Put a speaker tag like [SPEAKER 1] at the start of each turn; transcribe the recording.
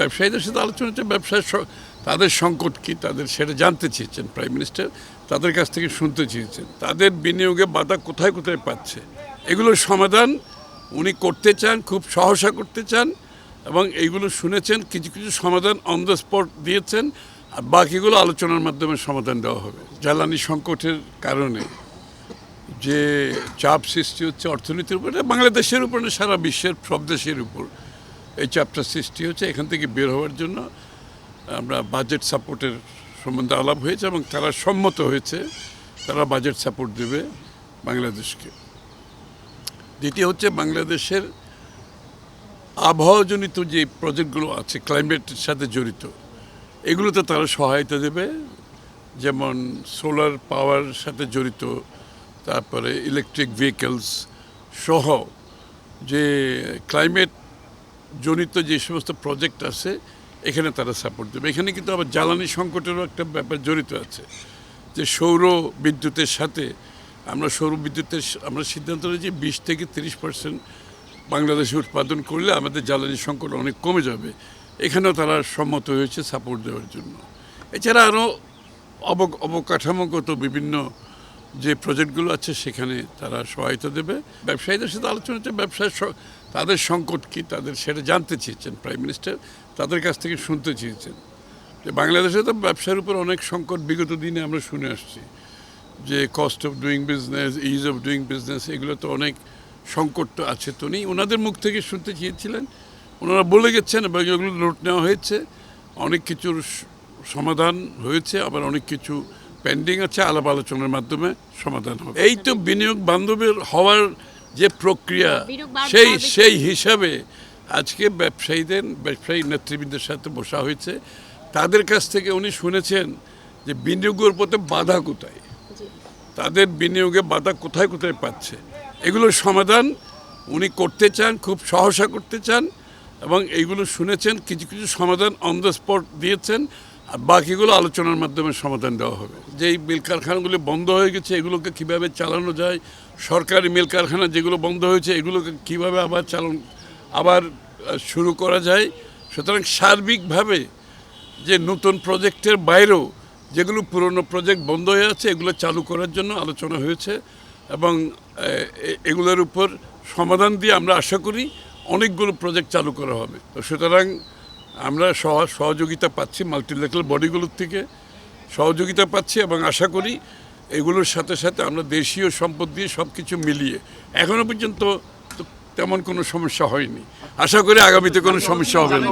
[SPEAKER 1] ব্যবসায়ীদের সাথে আলোচনা হচ্ছে, ব্যবসায় তাদের সংকট কী তাদের সেটা জানতে চেয়েছেন প্রাইম মিনিস্টার, তাদের কাছ থেকে শুনতে চেয়েছেন, তাদের বিনিয়োগে বাধা কোথায় কোথায় পাচ্ছে এগুলোর সমাধান উনি করতে চান, খুব সহসা করতে চান, এবং এইগুলো শুনেছেন, কিছু কিছু সমাধান অন দ্য স্পট দিয়েছেন, আর বাকিগুলো আলোচনার মাধ্যমে সমাধান দেওয়া হবে। জ্বালানি সংকটের কারণে যে চাপ সৃষ্টি হচ্ছে অর্থনীতির উপরে, বাংলাদেশের উপর না, সারা বিশ্বের সব দেশের উপর এই চাপটা সৃষ্টি হচ্ছে। এখান থেকে বের হওয়ার জন্য আমরা বাজেট সাপোর্টের সম্বন্ধে আলাপ হয়েছে এবং তারা সম্মত হয়েছে, তারা বাজেট সাপোর্ট দেবে বাংলাদেশকে। দ্বিতীয় হচ্ছে বাংলাদেশের আবহাওয়াজনিত যে প্রজেক্টগুলো আছে ক্লাইমেটের সাথে জড়িত, এগুলোতে তারা সহায়তা দেবে, যেমন সোলার পাওয়ার সাথে জড়িত, তারপরে ইলেকট্রিক ভেহিকেলস সহ যে ক্লাইমেট জনিত যে সমস্ত প্রজেক্ট আছে এখানে তারা সাপোর্ট দেবে। এখানে কিন্তু আবার জ্বালানি সংকটেরও একটা ব্যাপার জড়িত আছে, যে সৌর বিদ্যুতের সাথে আমরা আমরা সিদ্ধান্ত নিয়েছি 20 থেকে 30% বাংলাদেশে উৎপাদন করলে আমাদের জ্বালানি সংকট অনেক কমে যাবে। এখানেও তারা সম্মত হয়েছে সাপোর্ট দেওয়ার জন্য। এছাড়া আরও অবকাঠামোগত বিভিন্ন যে প্রজেক্টগুলো আছে সেখানে তারা সহায়তা দেবে। ব্যবসায়ীদের সাথে আলোচনা হচ্ছে, ব্যবসায় তাদের সংকট কী তাদের সেটা জানতে চেয়েছেন প্রাইম মিনিস্টার, তাদের কাছ থেকে শুনতে চেয়েছেন। যে বাংলাদেশে তো ব্যবসার উপর অনেক সংকট বিগত দিনে আমরা শুনে আসছি, যে cost of doing business, is of doing business, এগুলো তো অনেক সংকট তো আছে। তো নেই, ওনাদের মুখ থেকে শুনতে চেয়েছিলেন, ওনারা বলে গেছেন এবং এগুলো নোট নেওয়া হয়েছে। অনেক কিছুর সমাধান হয়েছে, আবার অনেক কিছু পেন্ডিং আছে, আলাপ আলোচনার মাধ্যমে সমাধান হবে। এই তো বিনিয়োগ বান্ধবের হওয়ার যে প্রক্রিয়া, সেই হিসাবে আজকে ব্যবসায়ী নেতৃবৃন্দের সাথে বসা হয়েছে। তাদের কাছ থেকে উনি শুনেছেন যে বিনিয়োগের পথে বাধা কোথায়, তাদের বিনিয়োগে বাধা কোথায় কোথায় পাচ্ছে এগুলোর সমাধান উনি করতে চান, খুব সহসা করতে চান, এবং এইগুলো শুনেছেন, কিছু কিছু সমাধান অন দ্য স্পট দিয়েছেন, আর বাকিগুলো আলোচনার মাধ্যমে সমাধান দেওয়া হবে। যেই মিল কারখানাগুলি বন্ধ হয়ে গেছে এগুলোকে কীভাবে চালানো যায়, সরকারি মিল কারখানা যেগুলো বন্ধ হয়েছে এগুলোকে কীভাবে আবার শুরু করা যায়। সুতরাং সার্বিকভাবে যে নতুন প্রজেক্টের বাইরেও যেগুলো পুরনো প্রজেক্ট বন্ধ হয়ে আছে এগুলো চালু করার জন্য আলোচনা হয়েছে, এবং এগুলোর উপর সমাধান দিয়ে আমরা আশা করি অনেকগুলো প্রজেক্ট চালু করা হবে। তো সুতরাং আমরা সহযোগিতা পাচ্ছি মাল্টিল্যাটারাল বডিগুলোর থেকে, সহযোগিতা পাচ্ছি, এবং আশা করি এগুলোর সাথে সাথে আমরা দেশীয় সম্পদ দিয়ে সব কিছু মিলিয়ে এখনও পর্যন্ত তেমন কোনো সমস্যা হয়নি। আশা করি আগামীতে কোনো সমস্যা হবে না।